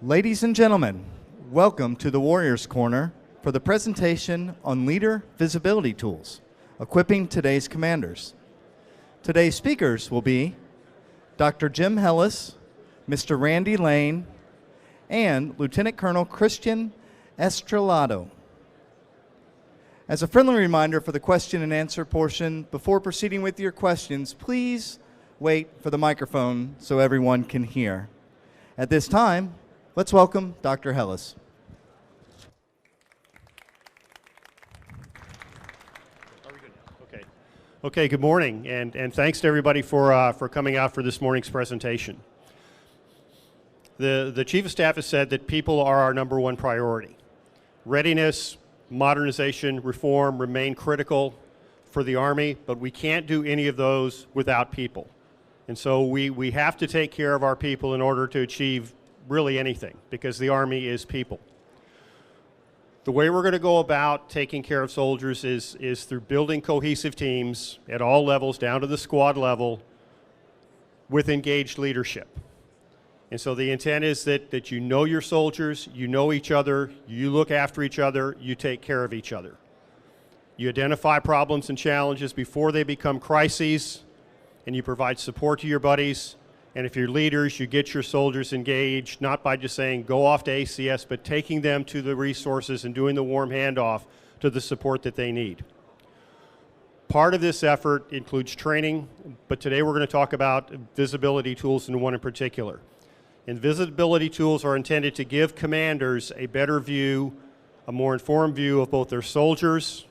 Ladies and gentlemen, welcome to the Warriors Corner for the presentation on Leader Visibility Tools, equipping today's commanders. Today's speakers will be Dr. Jim Helis, Mr. Randy Lane, and Lieutenant Colonel Christian Estrellado. As a friendly reminder for the question and answer portion, before proceeding with your questions, please wait for the microphone so everyone can hear. At this time, let's welcome Dr. Helis. Okay, good morning, and thanks to everybody for coming out for this morning's presentation. The Chief of Staff has said that people are our number one priority. Readiness, modernization, reform remain critical for the Army, but we can't do any of those without people. And so we have to take care of our people in order to achieve really anything, because the Army is people. The way we're going to go about taking care of soldiers is through building cohesive teams at all levels, down to the squad level, with engaged leadership. And so the intent is that you know your soldiers, you know each other, you look after each other, you take care of each other. You identify problems and challenges before they become crises, and you provide support to your buddies. And if you're leaders, you get your soldiers engaged, not by just saying, go off to ACS, but taking them to the resources and doing the warm handoff to the support that they need. Part of this effort includes training, but today we're going to talk about visibility tools and one in particular. And visibility tools are intended to give commanders a better view, a more informed view of both their soldiers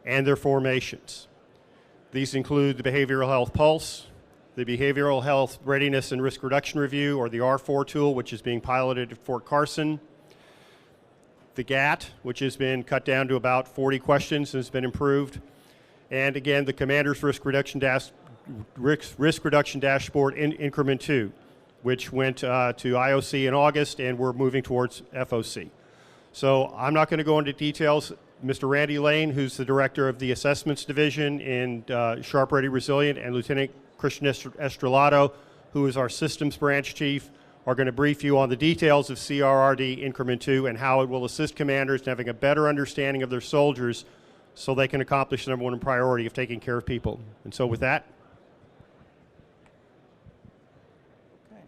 and their formations. These include the Behavioral Health Pulse, the Behavioral Health Readiness and Risk Reduction Review, or the R4 tool, which is being piloted at Fort Carson. The GAT, which has been cut down to about 40 questions and has been improved. And again, the Commander's Risk Reduction Dashboard in Increment 2, which went to IOC in August, and we're moving towards FOC. So I'm not going to go into details. Mr. Randy Lane, who's the Director of the Assessments Division in Sharp, Ready, Resilient, and Lieutenant Christian Estrellado, who is our Systems Branch Chief, are going to brief you on the details of CRRD Increment 2 and how it will assist commanders in having a better understanding of their soldiers so they can accomplish the number one priority of taking care of people. And so with that. Okay.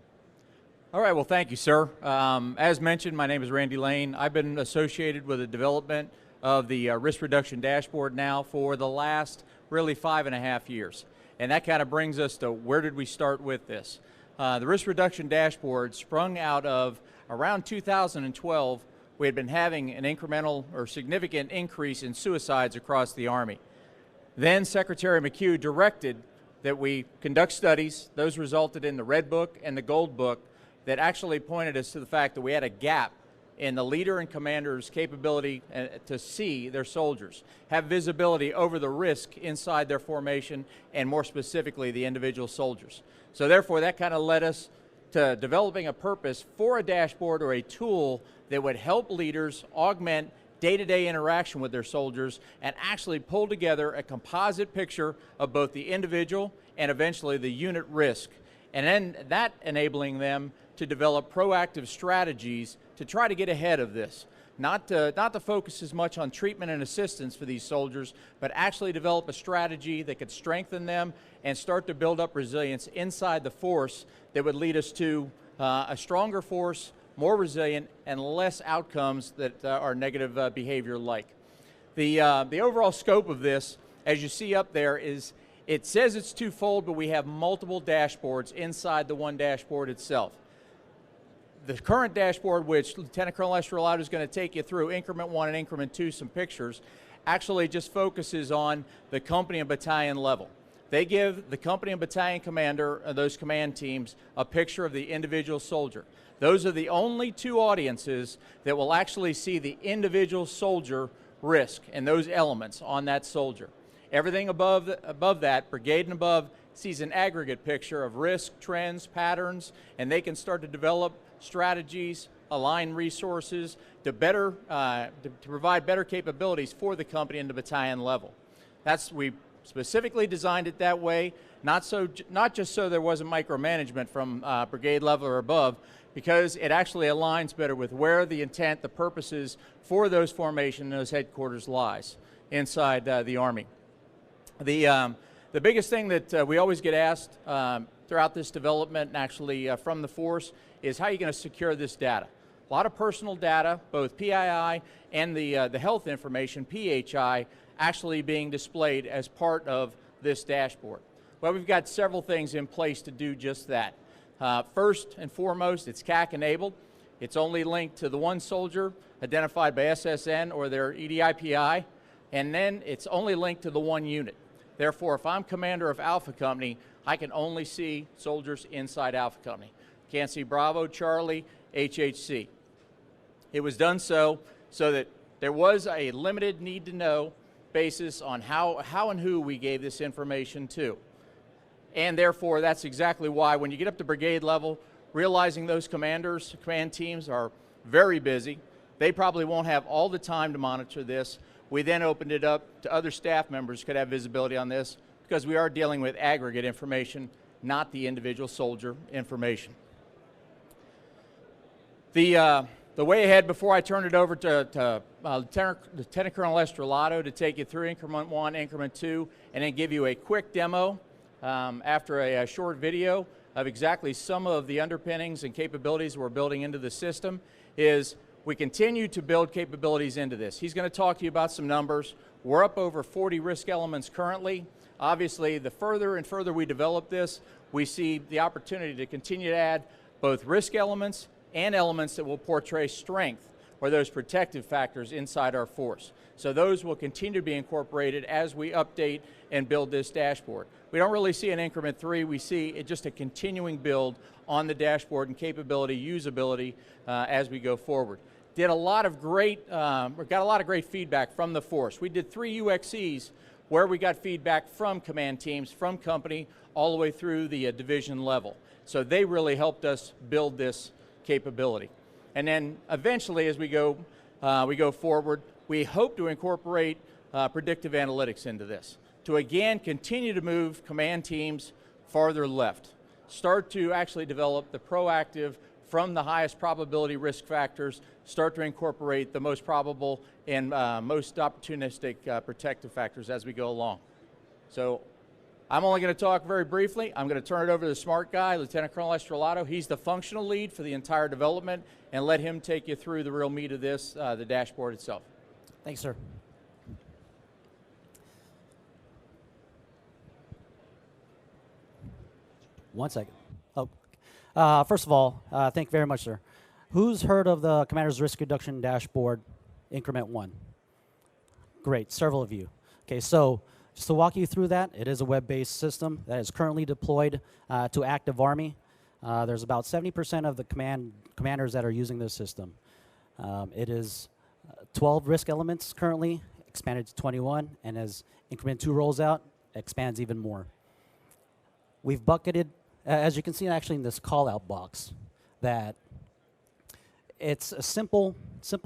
All right, well, thank you, sir. As mentioned, my name is Randy Lane. I've been associated with the development of the Risk Reduction Dashboard now for the last really 5.5 years. And that kind of brings us to where did we start with this? The Risk Reduction Dashboard sprung out of around 2012. We had been having an incremental or significant increase in suicides across the Army. Then Secretary McHugh directed that we conduct studies. Those resulted in the Red Book and the Gold Book that actually pointed us to the fact that we had a gap in the leader and commander's capability to see their soldiers, have visibility over the risk inside their formation, and more specifically, the individual soldiers. So therefore, that kind of led us to developing a purpose for a dashboard or a tool that would help leaders augment day-to-day interaction with their soldiers and actually pull together a composite picture of both the individual and eventually the unit risk. And then that enabling them to develop proactive strategies to try to get ahead of this. Not to focus as much on treatment and assistance for these soldiers, but actually develop a strategy that could strengthen them and start to build up resilience inside the force that would lead us to a stronger force, more resilient, and less outcomes that are negative behavior like. The overall scope of this, as you see up there, is it says it's twofold, but we have multiple dashboards inside the one dashboard itself. The current dashboard, which Lieutenant Colonel Estrellado is going to take you through, Increment 1 and Increment 2, some pictures, actually just focuses on the company and battalion level. They give the company and battalion commander, those command teams, a picture of the individual soldier. Those are the only two audiences that will actually see the individual soldier risk and those elements on that soldier. Everything above that, brigade and above, sees an aggregate picture of risk, trends, patterns, and they can start to develop strategies, align resources to provide better capabilities for the company and the battalion level. We specifically designed it that way, not just so there wasn't micromanagement from brigade level or above, because it actually aligns better with where the intent, the purposes for those formation, those headquarters lies inside the Army. The biggest thing that we always get asked throughout this development, and actually from the force, is how are you going to secure this data? A lot of personal data, both PII and the health information, PHI, actually being displayed as part of this dashboard. Well, we've got several things in place to do just that. First and foremost, it's CAC enabled. It's only linked to the one soldier identified by SSN or their EDIPI, and then it's only linked to the one unit. Therefore, if I'm commander of Alpha Company, I can only see soldiers inside Alpha Company. Can't see Bravo, Charlie, HHC. It was done so that there was a limited need-to-know basis on how and who we gave this information to. And therefore, that's exactly why when you get up to brigade level, realizing those commanders, command teams are very busy, they probably won't have all the time to monitor this. We then opened it up to other staff members who could have visibility on this because we are dealing with aggregate information, not the individual soldier information. The way ahead, before I turn it over to Lieutenant Colonel Estrellado to take you through Increment 1, Increment 2, and then give you a quick demo after a short video of exactly some of the underpinnings and capabilities we're building into the system, is we continue to build capabilities into this. He's going to talk to you about some numbers. We're up over 40 risk elements currently. Obviously, the further and further we develop this, we see the opportunity to continue to add both risk elements and elements that will portray strength or those protective factors inside our force. So those will continue to be incorporated as we update and build this dashboard. We don't really see an Increment 3, we see it just a continuing build on the dashboard and capability, usability as we go forward. Got a lot of great feedback from the force. We did 3 UXEs where we got feedback from command teams, from company, all the way through the division level. So they really helped us build this capability. And then eventually as we go forward, we hope to incorporate predictive analytics into this to again continue to move command teams farther left. Start to actually develop the proactive from the highest probability risk factors, start to incorporate the most probable and most opportunistic protective factors as we go along. So I'm only going to talk very briefly. I'm going to turn it over to the smart guy, Lieutenant Colonel Estrellado. He's the functional lead for the entire development, and let him take you through the real meat of this, the dashboard itself. Thanks, sir. One second. Oh, first of all, thank you very much, sir. Who's heard of the Commander's Risk Reduction Dashboard, Increment 1? Great, several of you. Okay, so just to walk you through that, it is a web-based system that is currently deployed to active Army. There's about 70% of the commanders that are using this system. It is 12 risk elements currently, expanded to 21, and as Increment 2 rolls out, it expands even more. We've bucketed, as you can see actually in this call-out box, that it's a simple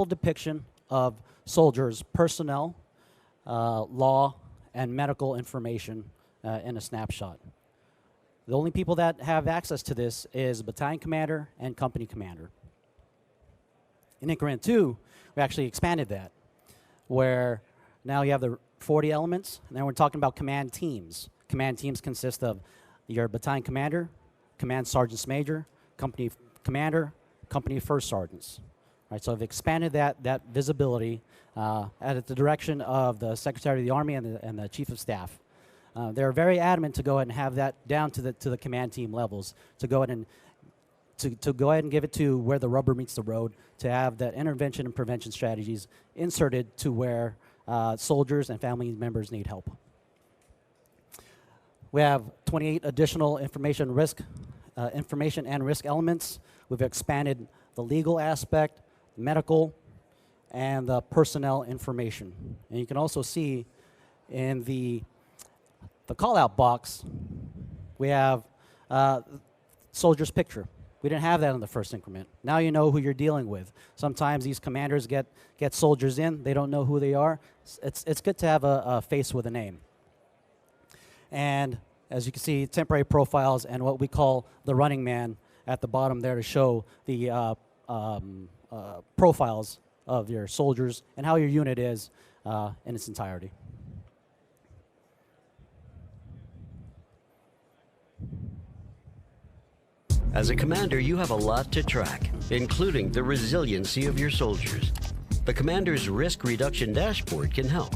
depiction of soldiers' personnel, law, and medical information in a snapshot. The only people that have access to this is battalion commander and company commander. In Increment 2, we actually expanded that, where now you have the 40 elements, and then we're talking about command teams. Command teams consist of your battalion commander, command sergeants major, company commander, company first sergeants. Right, so I've expanded that visibility at the direction of the Secretary of the Army and the Chief of Staff. They're very adamant to go ahead and have that down to the command team levels, to go ahead and give it to where the rubber meets the road, to have that intervention and prevention strategies inserted to where soldiers and family members need help. We have 28 additional information and risk elements. We've expanded the legal aspect, medical, and the personnel information. And you can also see in the call-out box, we have soldier's picture. We didn't have that in the first increment. Now you know who you're dealing with. Sometimes these commanders get soldiers in, they don't know who they are. It's good to have a face with a name. And as you can see, temporary profiles and what we call the running man at the bottom there to show the profiles of your soldiers and how your unit is in its entirety. As a commander, you have a lot to track, including the resiliency of your soldiers. The Commander's Risk Reduction Dashboard can help.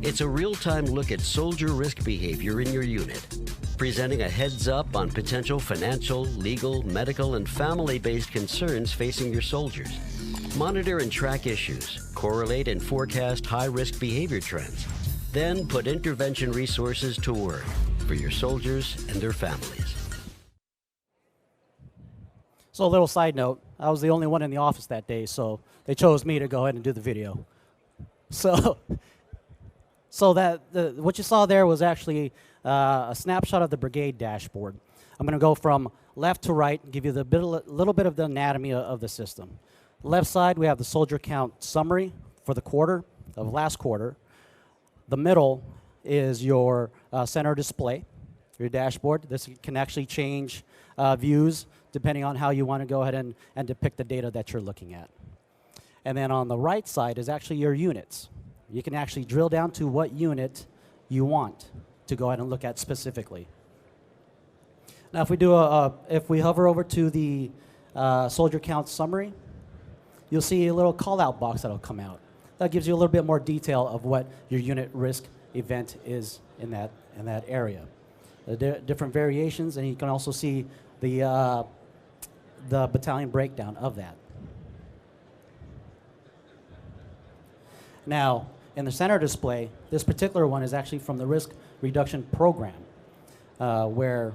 It's a real-time look at soldier risk behavior in your unit, presenting a heads-up on potential financial, legal, medical, and family-based concerns facing your soldiers. Monitor and track issues, correlate and forecast high-risk behavior trends, then put intervention resources to work for your soldiers and their families. So a little side note, I was the only one in the office that day, so they chose me to go ahead and do the video. So what you saw there was actually a snapshot of the brigade dashboard. I'm going to go from left to right and give you the little bit of the anatomy of the system. Left side, we have the soldier count summary for the quarter of last quarter. The middle is your center display, your dashboard. This can actually change views depending on how you want to go ahead and depict the data that you're looking at. And then on the right side is actually your units. You can actually drill down to what unit you want to go ahead and look at specifically. Now, if we hover over to the soldier count summary, you'll see a little call-out box that'll come out. That gives you a little bit more detail of what your unit risk event is in that area. The different variations, and you can also see the battalion breakdown of that. Now, in the center display, this particular one is actually from the risk reduction program, where,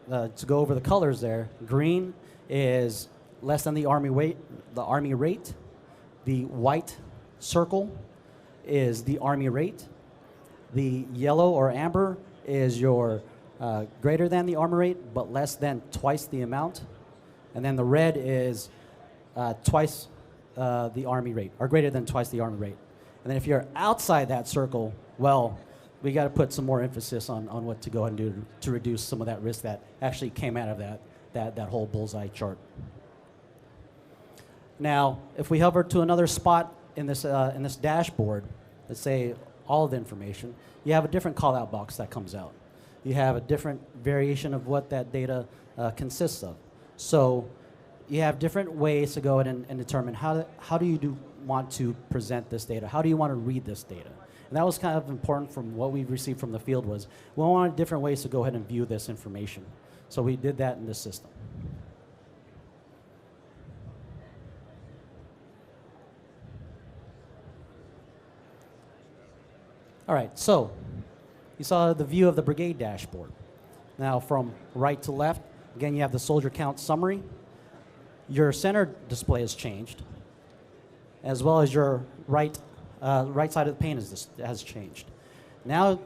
to go over the colors there, green is less than the Army rate. The white circle is the Army rate. The yellow or amber is your greater than the Army rate, but less than twice the amount. And then the red is twice the Army rate, or greater than twice the Army rate. And then if you're outside that circle, well, we got to put some more emphasis on what to go ahead and do to reduce some of that risk that actually came out of that whole bullseye chart. Now, if we hover to another spot in this dashboard, let's say all of the information, you have a different call-out box that comes out. You have a different variation of what that data consists of. So you have different ways to go ahead and determine how do you want to present this data? How do you want to read this data? And that was kind of important from what we received from the field was we wanted different ways to go ahead and view this information. So we did that in this system. All right, so you saw the view of the brigade dashboard. Now from right to left, again, you have the soldier count summary. Your center display has changed, as well as your right side of the pane has changed. Now,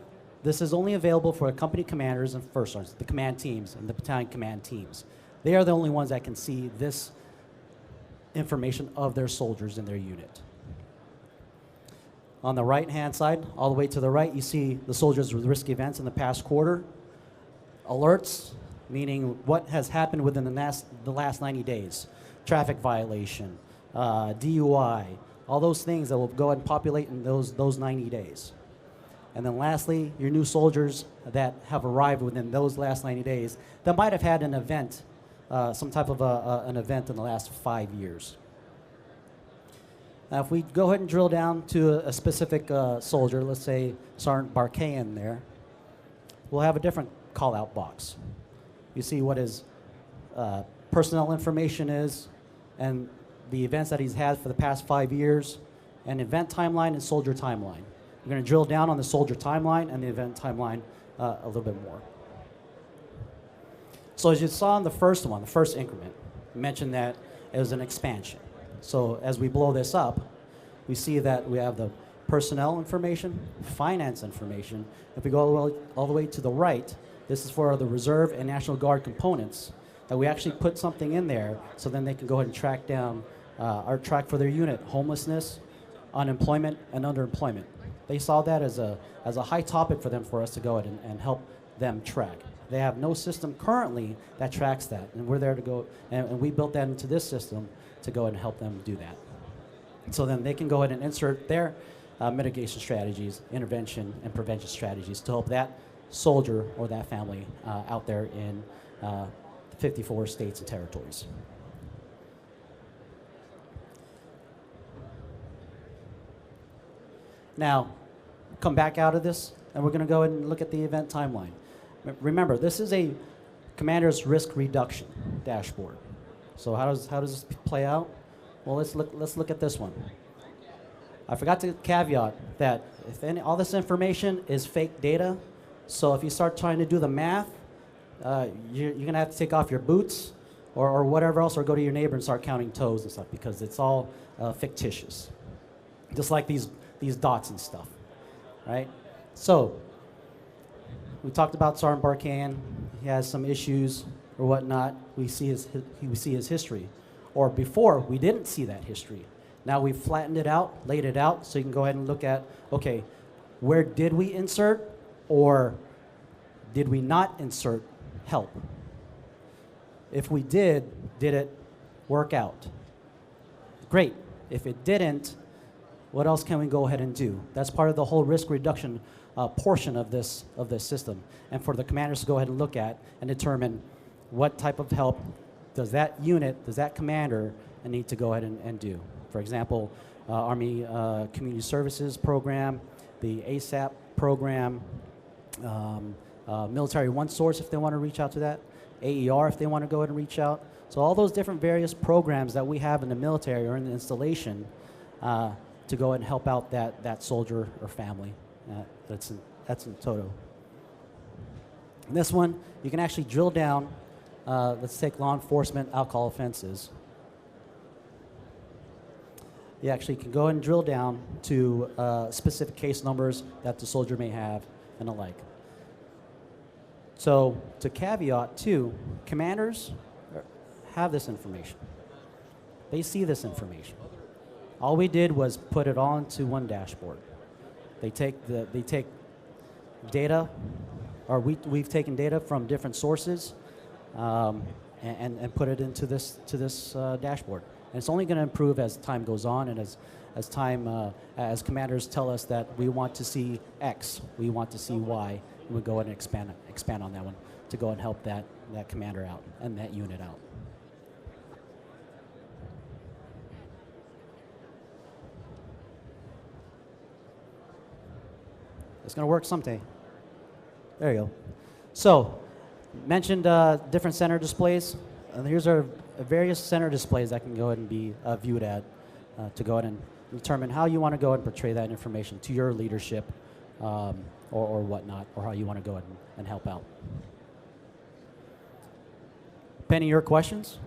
this is only available for company commanders and first sergeants, the command teams and the battalion command teams. They are the only ones that can see this information of their soldiers in their unit. On the right-hand side, all the way to the right, you see the soldiers with risk events in the past quarter. Alerts, meaning what has happened within the last 90 days. Traffic violation, DUI, all those things that will go ahead and populate in those 90 days. And then lastly, your new soldiers that have arrived within those last 90 days that might have had an event, some type of an event in the last 5 years. Now, if we go ahead and drill down to a specific soldier, let's say Sergeant Barkayan there, we'll have a different call-out box. You see what his personnel information is and the events that he's had for the past 5 years, and event timeline and soldier timeline. We're going to drill down on the soldier timeline and the event timeline a little bit more. So as you saw in the first one, the first increment, I mentioned that it was an expansion. So as we blow this up, we see that we have the personnel information, finance information. If we go all the way to the right, this is for the Reserve and National Guard components that we actually put something in there so then they can go ahead and track down or track for their unit homelessness, unemployment, and underemployment. They saw that as a high topic for them for us to go ahead and help them track. They have no system currently that tracks that, and we're there to go, and we built that into this system to go ahead and help them do that. So then they can go ahead and insert their mitigation strategies, intervention, and prevention strategies to help that soldier or that family out there in 54 states and territories. Now, come back out of this, and we're going to go ahead and look at the event timeline. Remember, this is a commander's risk reduction dashboard. So how does this play out? Well, let's look at this one. I forgot to caveat that if all this information is fake data, so if you start trying to do the math, you're going to have to take off your boots or whatever else, or go to your neighbor and start counting toes and stuff, because it's all fictitious. Just like these dots and stuff, right? So we talked about Sergeant Barkan. He has some issues or whatnot. We see his history. Or before, we didn't see that history. Now we've flattened it out, laid it out, so you can go ahead and look at, okay, where did we insert, or did we not insert help? If we did it work out? Great. If it didn't, what else can we go ahead and do? That's part of the whole risk reduction portion of this system. And for the commanders to go ahead and look at and determine what type of help does that unit, does that commander need to go ahead and do. For example, Army Community Services Program, the ASAP program, Military One Source if they want to reach out to that, AER if they want to go ahead and reach out. So all those different various programs that we have in the military or in the installation to go ahead and help out that soldier or family. That's in toto. In this one, you can actually drill down. Let's take law enforcement alcohol offenses. You actually can go and drill down to specific case numbers that the soldier may have and the like. So to caveat too, commanders have this information. They see this information. All we did was put it all into one dashboard. They take data, or we've taken data from different sources and put it into this dashboard. And it's only going to improve as time goes on, and as commanders tell us that we want to see X, we want to see Y, and we go ahead and expand on that one to go and help that commander out and that unit out. It's going to work someday. There you go. So, mentioned different center displays. Here's our various center displays that can go ahead and be viewed at to go ahead and determine how you want to go ahead and portray that information to your leadership or whatnot, or how you want to go ahead and help out. Penny, your questions?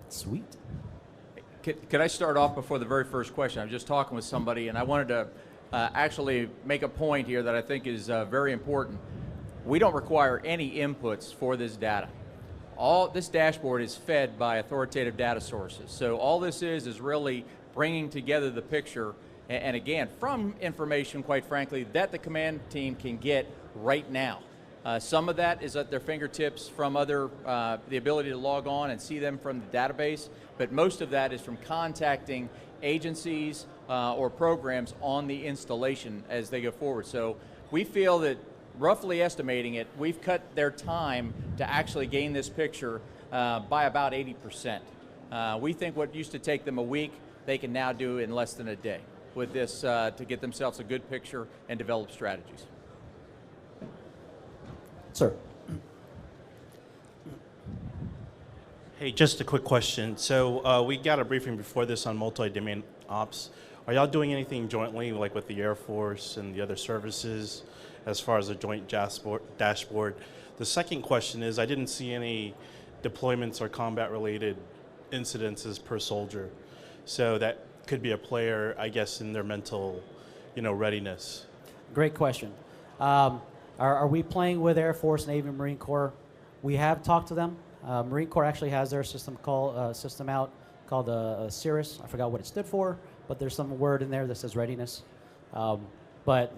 Sweet. Could I start off before the very first question? I was just talking with somebody, and I wanted to actually make a point here that I think is very important. We don't require any inputs for this data. All this dashboard is fed by authoritative data sources. So all this is really bringing together the picture, and again, from information, quite frankly, that the command team can get right now. Some of that is at their fingertips from the ability to log on and see them from the database, but most of that is from contacting agencies or programs on the installation as they go forward. So we feel that, roughly estimating it, we've cut their time to actually gain this picture by about 80%. We think what used to take them a week, they can now do in less than a day with this to get themselves a good picture and develop strategies. Sir. Hey, just a quick question. So we got a briefing before this on multi-domain ops. Are y'all doing anything jointly, like with the Air Force and the other services, as far as a joint dashboard? The second question is, I didn't see any deployments or combat-related incidences per soldier. So that could be a player, I guess, in their mental, readiness. Great question. Are we playing with Air Force, Navy, Marine Corps? We have talked to them. Marine Corps actually has their system out called CIRRUS. I forgot what it stood for, but there's some word in there that says readiness. but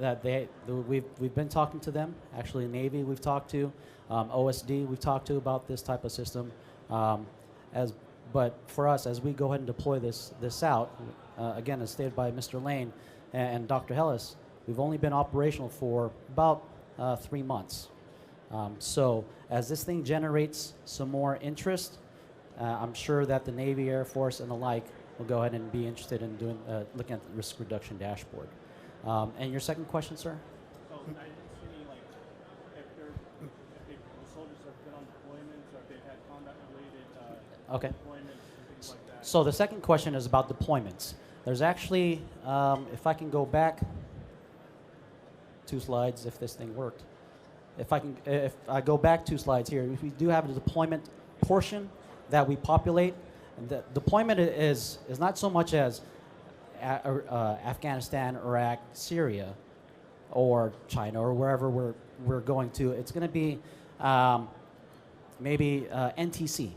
we've been talking to them. Actually, Navy we've talked to, OSD we've talked to about this type of system. But for us, as we go ahead and deploy this out, again, as stated by Mr. Lane and Dr. Helis, we've only been operational for about 3 months. So as this thing generates some more interest, I'm sure that the Navy, Air Force, and the like will go ahead and be interested in doing looking at the risk reduction dashboard. And your second question, sir? So I assuming like if the soldiers have been on deployments or if they've had combat-related Okay. deployments and things like that. So the second question is about deployments. There's actually, if I can go back 2 slides, if this thing worked. If I go back 2 slides here, we do have a deployment portion that we populate. And the deployment is not so much as Afghanistan, Iraq, Syria, or China, or wherever we're going to. It's going to be maybe NTC,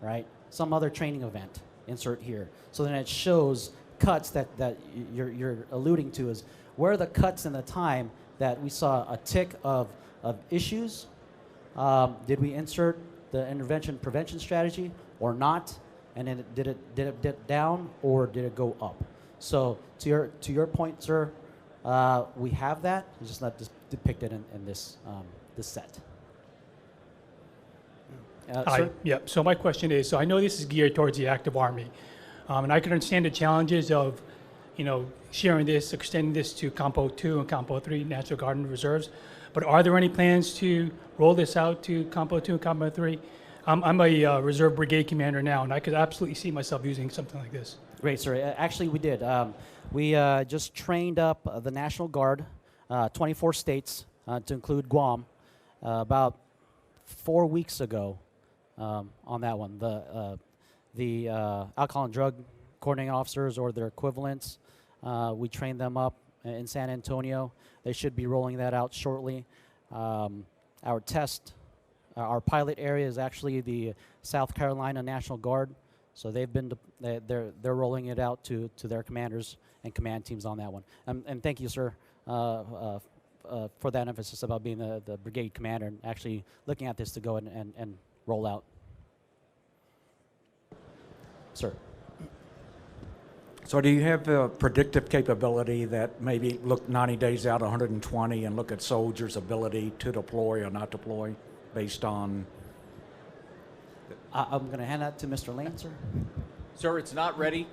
right? Some other training event, insert here. So then it shows cuts that you're alluding to is where are the cuts in the time that we saw a tick of issues. Did we insert the intervention prevention strategy or not? And then did it dip down or did it go up? So to your point, sir, we have that. It's just not depicted in this this set. Sir? Yeah, so my question is, so I know this is geared towards the active Army, and I can understand the challenges of, sharing this, extending this to Compo 2 and Compo 3 National Guard and Reserves, but are there any plans to roll this out to Compo 2 and Compo 3? I'm a Reserve Brigade Commander now, and I could absolutely see myself using something like this. Great, sir. Actually, we did. We just trained up the National Guard, 24 states, to include Guam, about 4 weeks ago on that one. The alcohol and drug coordinating officers or their equivalents, we trained them up in San Antonio. They should be rolling that out shortly. Our pilot area is actually the South Carolina National Guard. So they've been they're rolling it out to their commanders and command teams on that one. And thank you, sir, for that emphasis about being the brigade commander and actually looking at this to go and roll out. Sir. So do you have a predictive capability that maybe look 90 days out, 120, and look at soldiers' ability to deploy or not deploy based on? I'm going to hand that to Mr. Lane, sir. Sir, it's not ready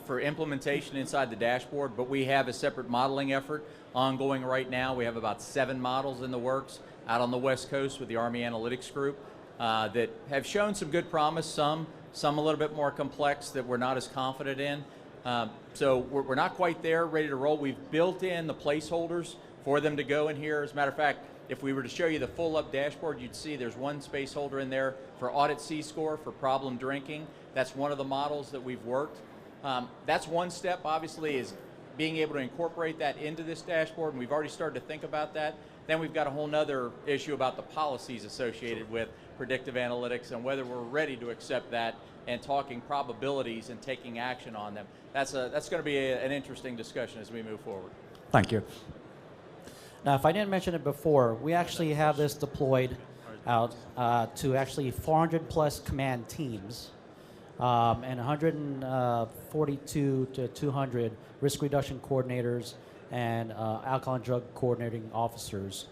for implementation inside the dashboard, but we have a separate modeling effort ongoing right now. We have about 7 models in the works out on the West Coast with the Army Analytics Group that have shown some good promise, some a little bit more complex that we're not as confident in. So we're not quite there, ready to roll. We've built in the placeholders for them to go in here. As a matter of fact, if we were to show you the full-up dashboard, you'd see there's one space holder in there for audit C-score for problem drinking. That's one of the models that we've worked. That's one step, obviously, is being able to incorporate that into this dashboard, and we've already started to think about that. Then we've got a whole nother issue about the policies associated with predictive analytics and whether we're ready to accept that and talking probabilities and taking action on them. That's going to be an interesting discussion as we move forward. Thank you. Now, if I didn't mention it before, we actually have this deployed out to actually 400 plus command teams and 142 to 200 risk reduction coordinators and alcohol and drug coordinating officers,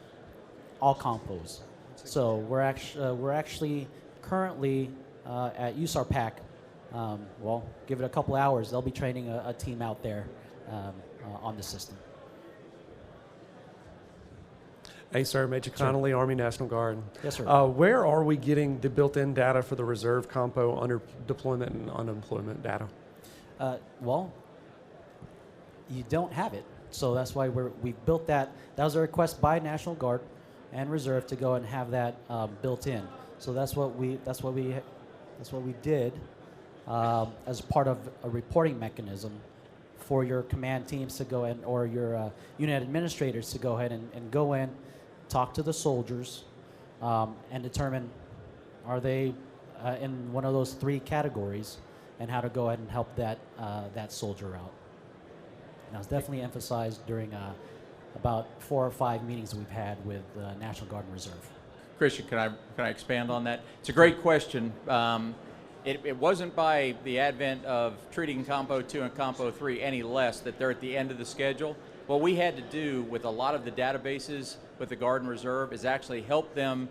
all compos. So we're actually currently at USARPAC. Well, give it a couple hours, they'll be training a team out there on the system. Hey, sir, Major Connolly, Army National Guard. Yes, sir. Where are we getting the built-in data for the reserve compo under deployment and unemployment data? Well, you don't have it, so that's why we built that. That was a request by National Guard and Reserve to go and have that built in. So that's what we did as part of a reporting mechanism for your command teams to go in, or your unit administrators to go ahead and go in, talk to the soldiers, and determine are they in one of those 3 categories, and how to go ahead and help that soldier out. And that was definitely emphasized during about 4 or 5 meetings that we've had with National Guard and Reserve. Christian, can I expand on that? It's a great question. It wasn't by the advent of treating Compo 2 and Compo 3 any less that they're at the end of the schedule. What we had to do with a lot of the databases with the Guard and Reserve is actually help them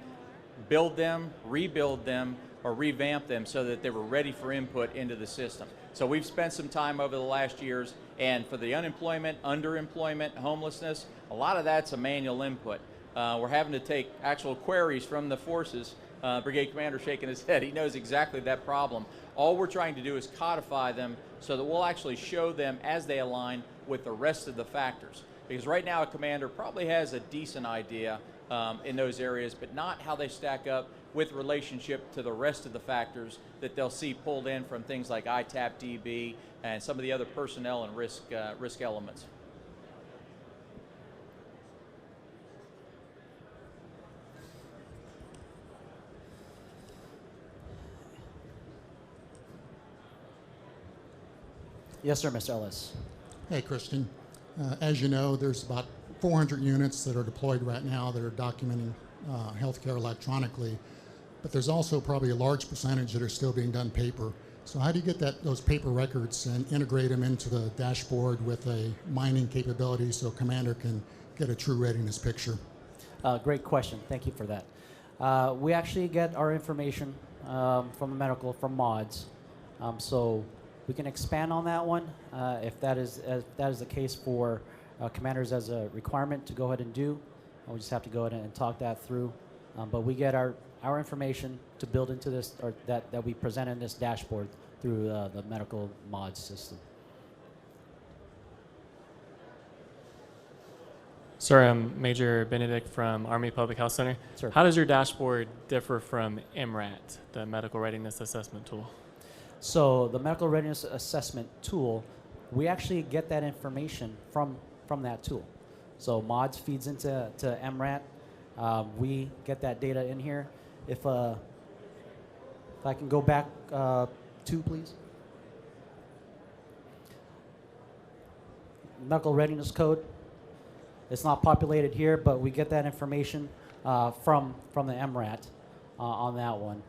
build them, rebuild them, or revamp them so that they were ready for input into the system. So we've spent some time over the last years, and for the unemployment, underemployment, homelessness, a lot of that's a manual input. We're having to take actual queries from the forces. Brigade Commander shaking his head. He knows exactly that problem. All we're trying to do is codify them so that we'll actually show them as they align with the rest of the factors. Because right now a commander probably has a decent idea in those areas, but not how they stack up with relationship to the rest of the factors that they'll see pulled in from things like ITAP DB and some of the other personnel and risk elements. Yes, sir, Mr. Ellis. Hey, Christian. As you know, there's about 400 units that are deployed right now that are documenting healthcare electronically, but there's also probably a large percentage that are still being done paper. So how do you get those paper records and integrate them into the dashboard with a mining capability so Commander can get a true readiness picture? Great question. Thank you for that. We actually get our information from the medical, from mods. So we can expand on that one if that is the case for commanders as a requirement to go ahead and do. We just have to go ahead and talk that through. But we get our information to build into this, or that we present in this dashboard through the medical mod system. Sir, I'm Major Benedict from Army Public Health Center. Sir. How does your dashboard differ from MRAT, the Medical Readiness Assessment Tool? So the medical readiness assessment tool, we actually get that information from that tool. So mods feeds into MRAT. We get that data in here. If I can go back 2, please. Medical readiness code. It's not populated here, but we get that information from the MRAT on that one.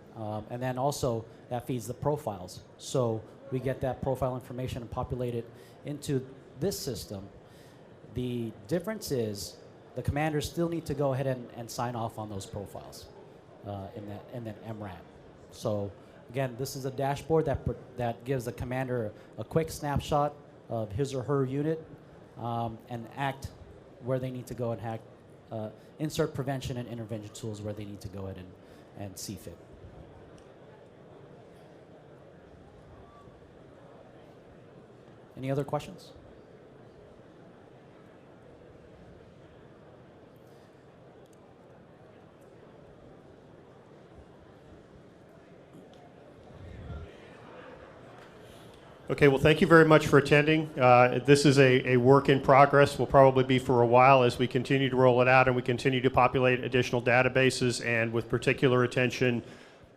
And then also that feeds the profiles. So we get that profile information and populate it into this system. The difference is the commanders still need to go ahead and sign off on those profiles in that MRAT. So again, this is a dashboard that gives the commander a quick snapshot of his or her unit and act where they need to go and insert prevention and intervention tools where they need to go ahead and see fit. Any other questions? Okay, well, thank you very much for attending. This is a work in progress. Will probably be for a while as we continue to roll it out and we continue to populate additional databases, and with particular attention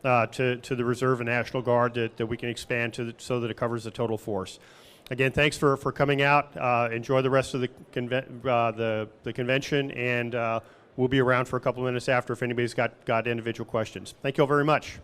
to the Reserve and National Guard that we can expand so that it covers the total force. Again, thanks for coming out. Enjoy the rest of the convention, and we'll be around for a couple of minutes after if anybody's got individual questions. Thank you all very much.